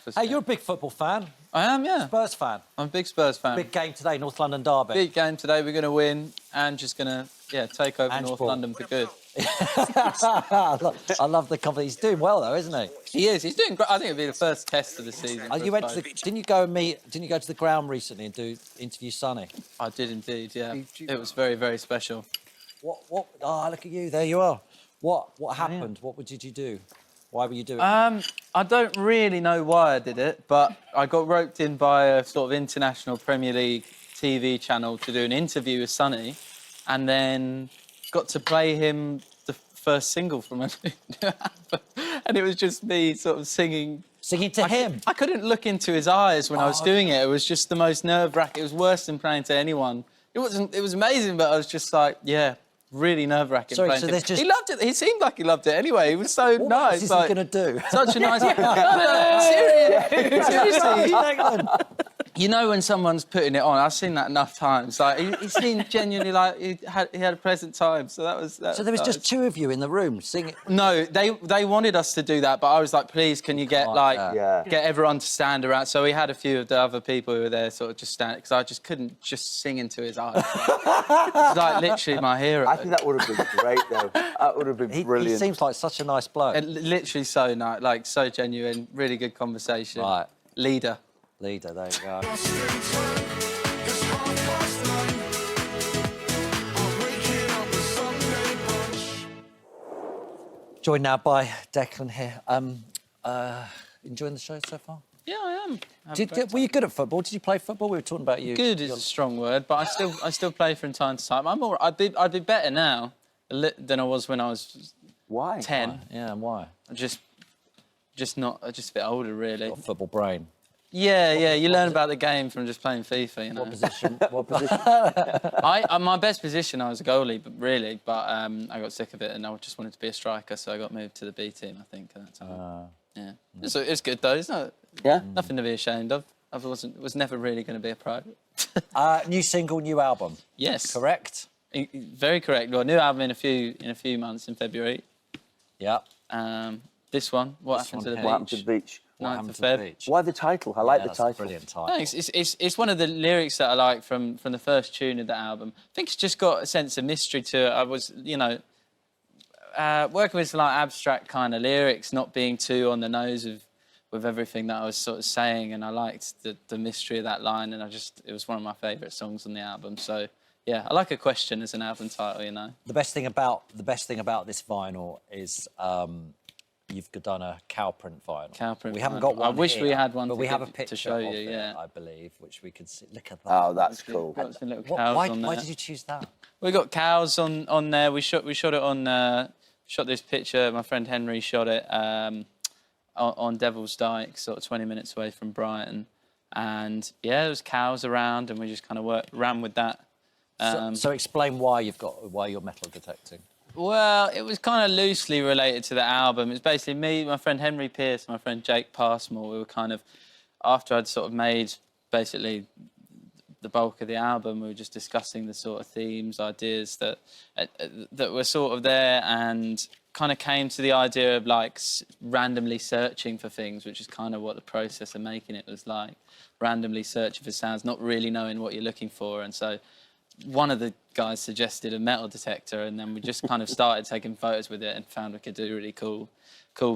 breakfast. Hey, you're a big football fan. I am, yeah. Spurs fan. I'm a big Spurs fan. Big game today, North London derby. Big game today. We're going to win and just going to, take over Ange North ball. London for good. I love the confidence. He's doing well though, isn't he? He is. He's doing great. I think it'll be the first test of the season. You went to the, didn't you go to the ground recently and interview Sonny? I did indeed, yeah. It was very, very special. What? Oh, look at you. There you are. What happened? What did you do? Why were you doing it? I don't really know why I did it, but I got roped in by a sort of international Premier League TV channel to do an interview with Sonny, and then got to play him the first single from a new album. And it was just me sort of singing. Singing to him? I couldn't look into his eyes when I was doing it. It was just the most nerve-wracking. It was worse than playing to anyone. It was amazing, but I was just like, really nerve-wracking. Sorry, so there's just... He loved it. He seemed like he loved it anyway. He was so what nice. What is he going to do? Such a nice... Seriously. You know when someone's putting it on, I've seen that enough times. Like he seemed genuinely like he had a pleasant time. So that was. So there was just two of you in the room singing. No, they wanted us to do that, but I was like, please, can you get get everyone to stand around? So we had a few of the other people who were there sort of just stand, because I just couldn't just sing into his eyes. It's like literally my hero. I think that would have been great though. That would have been brilliant. He seems like such a nice bloke. Literally so nice, like so genuine, really good conversation. Right. Leader, there you go. Joined now by Declan here. Enjoying the show so far? Yeah, I am. Were you good at football? Did you play football? We were talking about you. Good is a strong word, but I still play from time to time. I'd be better now than I was when I was 10. Why? Yeah, and why? Just a bit older, really. Got a football brain. Yeah. You learn about the game from just playing FIFA, you know. What position? My best position, I was a goalie, but I got sick of it and I just wanted to be a striker, so I got moved to the B team, I think, at that time. Yeah. It's good though, isn't it? Yeah. Nothing to be ashamed of. I was never really going to be a pro. New single, new album. Yes. Correct? Very correct. Well, new album in a few months in February. Yeah. This one, What Happened to the Beach? 9th of Feb. Why the title? I like the title. That's a brilliant title. Thanks. It's one of the lyrics that I like from the first tune of the album. I think it's just got a sense of mystery to it. I was, working with some like abstract kind of lyrics, not being too on the nose with everything that I was sort of saying, and I liked the mystery of that line, and it was one of my favourite songs on the album. So yeah, I like a question as an album title, you know. The best thing about this vinyl is you've done a cow print vinyl. Cow print. We haven't got one. I wish here, we had one, but we have a picture to show you. of it, Yeah, I believe, which we could see. Look at that. Oh, that's cool. Got some little cows on there. Why did you choose that? We got cows on there. We shot it on. Shot this picture. My friend Henry shot it on Devil's Dyke, sort of 20 minutes away from Brighton, and yeah, there was cows around, and we just kind of ran with that. So explain why you're metal detecting. Well, it was kind of loosely related to the album. It's basically me, my friend Henry Pierce, my friend Jake Passmore. We were kind of, after I'd sort of made basically the bulk of the album, we were just discussing the sort of themes, ideas that were sort of there, and kind of came to the idea of like randomly searching for things, which is kind of what the process of making it was like. Randomly searching for sounds, not really knowing what you're looking for. And so one of the guys suggested a metal detector, and then we just kind of started taking photos with it and found we could do really cool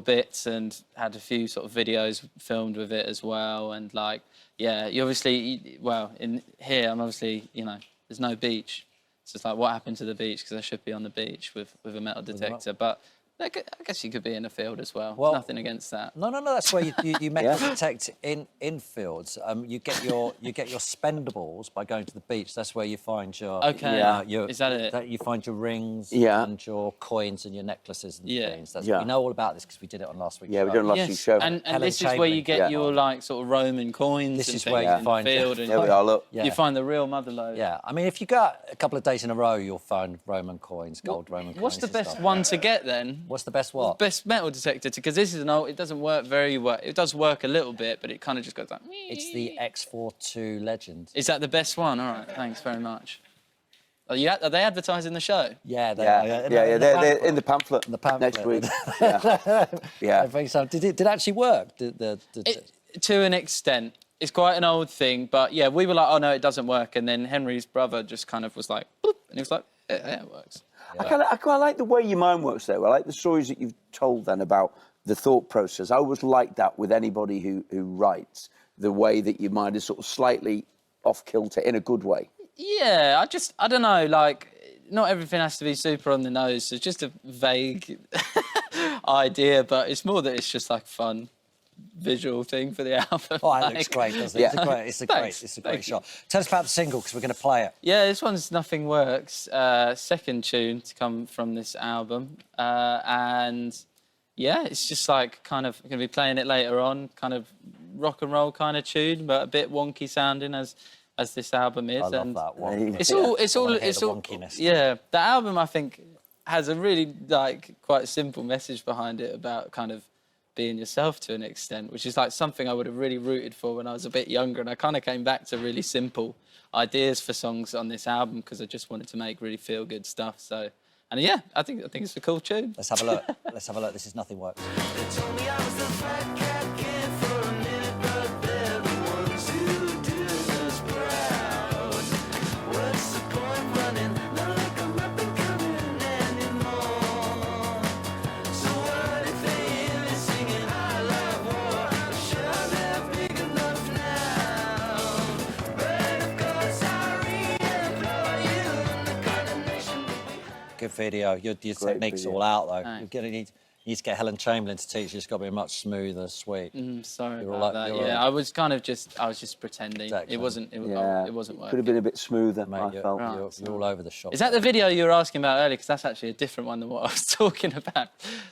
bits, and had a few sort of videos filmed with it as well. And like, yeah, you obviously, well, in here, I'm obviously, there's no beach. It's just like, what happened to the beach? Because I should be on the beach with a metal detector. But I guess you could be in a field as well. There's nothing against that. No. That's where you metal detect in fields. You get your spendables by going to the beach. That's where you find your Is that it? You find your rings and your coins and your necklaces and things. We know all about this because we did it on last week's show. Yeah, we did it on last week's show. And this is where you get your like sort of Roman coins. This and is where you find the field. There we are. Look. You find the real mother lode. Yeah, I mean, if you go a couple of days in a row, you'll find Roman coins, gold Roman coins. What's the best one to get then? What's the best what? Best metal detector, because this is it doesn't work very well. It does work a little bit, but it kind of just goes like... It's the X42 Legend. Is that the best one? All right, thanks very much. Are they advertising the show? Yeah, they are. They're in the pamphlet. The pamphlet. Next week. I think so. Did it actually work? to an extent. It's quite an old thing, but yeah, we were like, oh no, it doesn't work. And then Henry's brother just kind of was like, boop, and he was like, yeah, it works. I quite like the way your mind works, though. I like the stories that you've told then about the thought process. I always like that with anybody who writes, the way that your mind is sort of slightly off kilter in a good way. Yeah, I don't know, like, not everything has to be super on the nose. So it's just a vague idea, but it's more that it's just like fun visual thing for the album. Oh, it looks great, doesn't it? Yeah. It's a Thanks. great shot. Tell us about the single, because we're going to play it. Yeah, this one's Nothing Works, second tune to come from this album. And yeah, it's just like kind of going to be playing it later on, kind of rock and roll kind of tune, but a bit wonky sounding as this album is. I love that one. It's all wonkiness. yeah. The album, I think, has a really like quite simple message behind it about kind of being yourself to an extent, which is like something I would have really rooted for when I was a bit younger, and I kind of came back to really simple ideas for songs on this album because I just wanted to make really feel good stuff. So, and yeah, I think it's a cool tune. Let's have a look. Let's have a look. This is Nothing Works. They told me I was the fat cat kid for a minute, but they're the ones who do us proud. What's the point running? Not like I'm up and coming anymore. So what if they hear me singing I love war? I'm sure they're big enough now. But of course I re-employ you in the condemnation. Good video. Your technique's video. all out, though. Thanks. You're going to need to get Helen Chamberlain to teach you. It's got to be much smoother, sweet. Sorry You're about all right, that. you're all Yeah, right. I was just pretending. Exactly. It wasn't Yeah. it wasn't Could working. have been a bit smoother, Mate, I felt. you're all over the shop. Is that the video you were asking about earlier? Because that's actually a different one than what I was talking about.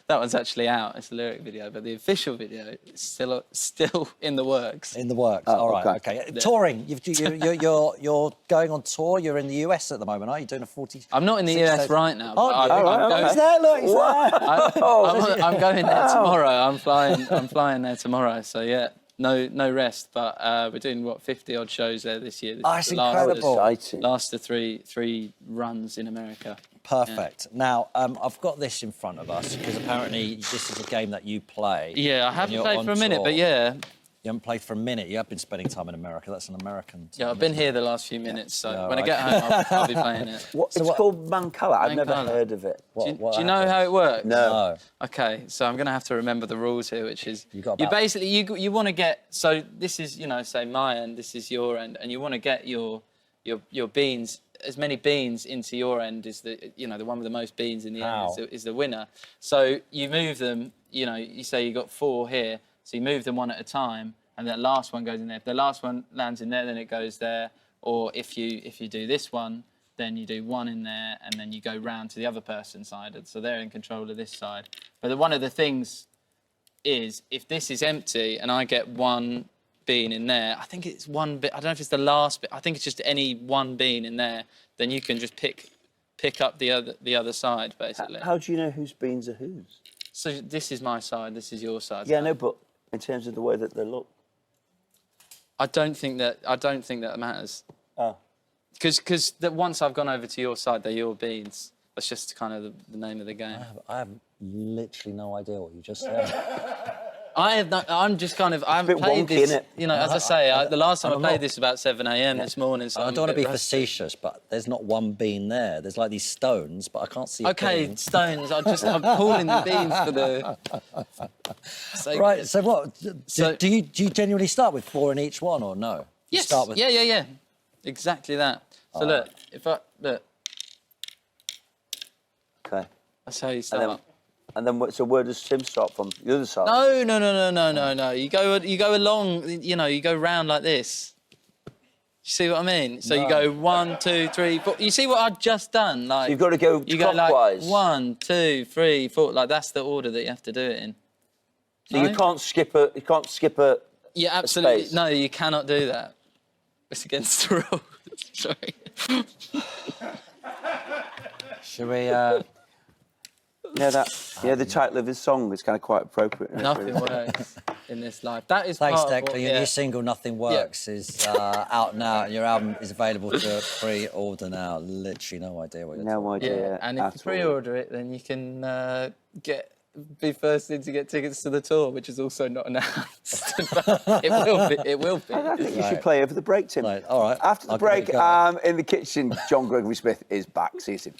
That one's actually out. It's a lyric video, but the official video is still in the works. In the works. Oh, All right. okay. Okay. Touring. You're going on tour. You're in the US at the moment, aren't you? Doing a 40. I'm not in the US right now. But Oh, I'm going. He's there. Look, he's there. I'm going there tomorrow. I'm flying there tomorrow. So yeah, no rest. But we're doing 50 odd shows there this year. This Oh, is it's the last incredible. Exciting. Last of three runs in America. Perfect. Now, I've got this in front of us because apparently this is a game that you play. Yeah, I when haven't you're played on for a minute, tour. but yeah. You haven't played for a minute. You have been spending time in America. That's an American. Yeah, I've been here the last few minutes, so Yeah, when I get home, I'll be playing it. It's called Mancala. I've never Mancala. heard of it. Do you know how it works? No. Okay, so I'm going to have to remember the rules here, which is You got you about- basically you want to get, so this is say my end, this is your end, and you want to get your beans, as many beans into your end is the the one with the most beans in the How? end is the winner. So you move them, you say you got 4 here, so you move them one at a time, and that last one goes in there. If the last one lands in there, then it goes there. Or if you do this one, then you do 1 in there, and then you go round to the other person's side. So they're in control of this side. But one of the things is, if this is empty and I get 1 bean in there, I think it's 1 bit. I don't know if it's the last bit. I think it's just any 1 bean in there. Then you can just pick up the other side, basically. How do you know whose beans are whose? So this is my side. This is your side. Yeah, no, but in terms of the way that they look. I don't think that matters. Oh. Because once I've gone over to your side, they're your beans. That's just kind of the name of the game. I have literally no idea what you just said. I have no, I'm just kind of, I haven't bit played wonky, this, innit? as I say, the last time I I'm played not- this about 7 a.m. this morning. So I I'm don't want a to be bit rusty. facetious, but there's not 1 bean there. There's like these stones, but I can't see a Okay, bean. stones, I'm pulling the beans for the... sake Right, of it. so what? So- Do you genuinely start with 4 in each one, or no? You Yes, start with... yeah. Exactly that. So look, look, Okay. that's how you start. And then, so where does Tim start from? The other side? No. You go along, you go round like this. You see what I mean? So you go 1, 2, 3, 4. You see what I've just done? Like So you've got to go you go clockwise. like 1, 2, 3, 4. Like that's the order that you have to do it in. So you can't skip a. You can't skip a. Yeah, absolutely. space. No, you cannot do that. It's against the rules. Sorry. Should we... Yeah, the title of his song is kind of quite appropriate. Nothing works in this life. That is Thanks, part of Declan. what- Your yeah. new single, Nothing Works, is out now, and your album is available to pre-order now. Literally no idea what you're talking No idea. Yeah, and if at you all. pre-order it, then you can get be first in to get tickets to the tour, which is also not announced. But it will be. It will be. I think you should play over the break, Tim. Right, all right. After the I'll give it break, a go. in the kitchen, John Gregory Smith is back. See you soon.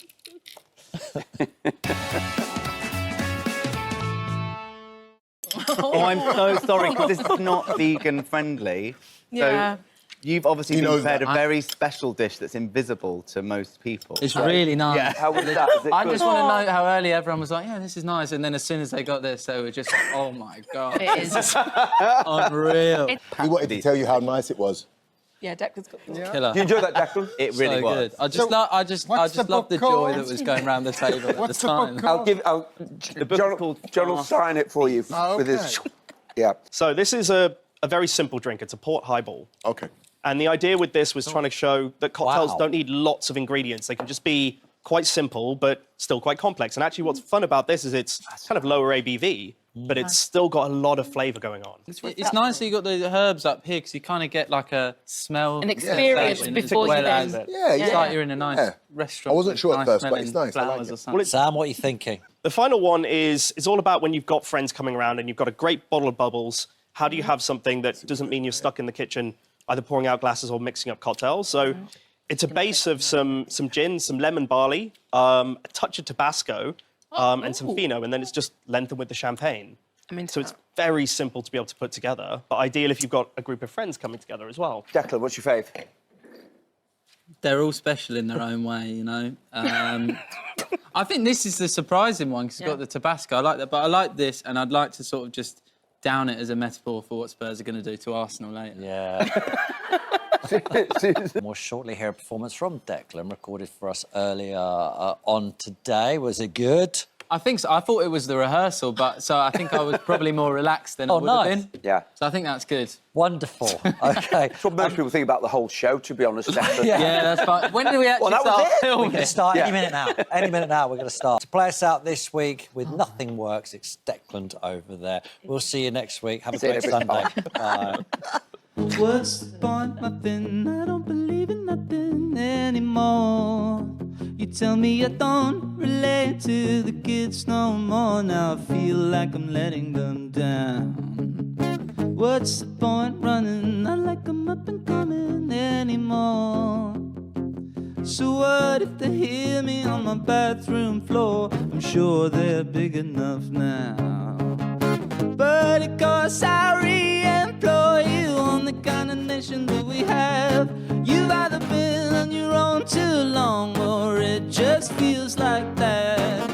Oh, I'm so sorry, because this is not vegan friendly. Yeah. So you've obviously He been knows prepared that. a very special dish that's invisible to most people. It's really nice. Yeah. How was that? Is it I good? just want to know how early everyone was like, yeah, this is nice. And then as soon as they got this, they were just like, oh my God. It is. Unreal. We wanted to tell you how nice it was. Yeah, Declan's got the Killer. Did you enjoy that, Declan? It really So was. good. I just what's the love the book joy called? that was going around the table at the What's the book time. called? The book is called John will sign it for you with his. Yeah. So this is a very simple drink. It's a port highball. Okay. And the idea with this was trying to show that cocktails Wow. don't need lots of ingredients. They can just be quite simple, but still quite complex. And actually what's fun about this is it's kind of lower ABV, but it's still got a lot of flavour going on. It's nice that you got the herbs up here because you kind of get like a smell. An experience sensation, before you whereas then- Yeah, It's yeah. like you're in a nice Yeah. restaurant. I wasn't with sure at nice first, but it's smelling nice. I like flowers it. or something. Sam, what are you thinking? The final one is all about when you've got friends coming around and you've got a great bottle of bubbles. How do you have something that doesn't mean you're stuck in the kitchen either pouring out glasses or mixing up cocktails? So it's a base of some gin, some lemon barley, a touch of Tabasco, and some Fino, and then it's just lengthened with the champagne. So it's very simple to be able to put together, but ideal if you've got a group of friends coming together as well. Declan, what's your fave? They're all special in their own way, you know. I think this is the surprising one because it's got the Tabasco. I like that, but I like this, and I'd like to sort of just down it as a metaphor for what Spurs are going to do to Arsenal later. Yeah. More shortly here, a performance from Declan, recorded for us earlier on today. Was it good? I think so. I thought it was the rehearsal, but so I think I was probably more relaxed than I would nice. have been. Yeah. So I think that's good. Wonderful. Okay. That's what most people think about the whole show, to be honest, Declan. Yeah, that's fine. When do we actually that was start it? We're filming? going to start Yeah. any minute now. Any minute now, we're going to start. To play us out this week with Nothing Works, it's Declan over there. We'll see you next week. Have a See you great next Sunday. week. Bye. What's the point? Nothing. I don't believe in nothing anymore. You tell me I don't relate to the kids no more. Now I feel like I'm letting them down. What's the point running? Not like I'm up and coming anymore. So what if they hear me on my bathroom floor? I'm sure they're big enough now. But of course I re-employ you on the kind of nation that we have. You've either been on your own too long, or it just feels like that.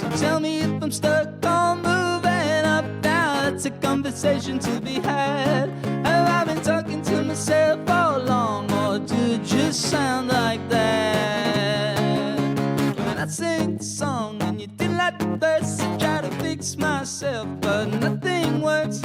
So tell me if I'm stuck on moving up now. That's a conversation to be had. Have I been talking to myself all along, or do it just sound like that? When I sing the song and you didn't like the verse, I try to fix myself, but nothing works.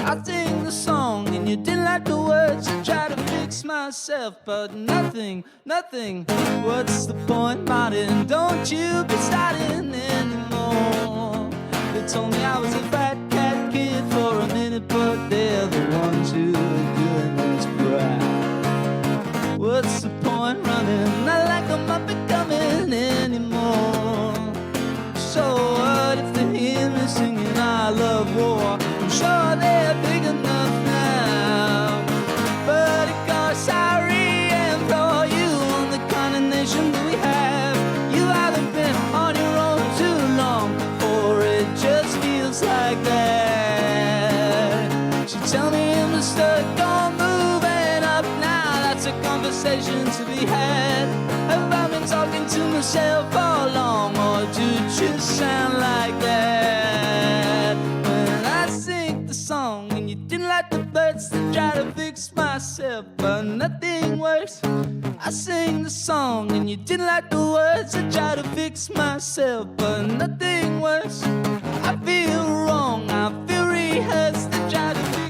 I sing the song and you didn't like the words, I try to fix myself, but nothing. What's the point, Martin? Don't you be starting anymore. They told me I was a fat cat kid for a minute, but they're the ones who are doing us proud. What's the point running? Not like I'm up and coming anymore. So what if they hear me singing I love war? I'm sure they're big enough now. But of course I re-employ you on the kind of nation that we have. You haven't been on your own too long, or it just feels like that. So tell me if I'm stuck on moving up now. That's a conversation to be had. Have I been talking to myself all along, or do it just sound like that? When I sing the song and you didn't like the words, I try to fix myself, but nothing works. I sing the song and you didn't like the words, I try to fix myself, but nothing works. I feel wrong, I feel rehearsed, I try to fix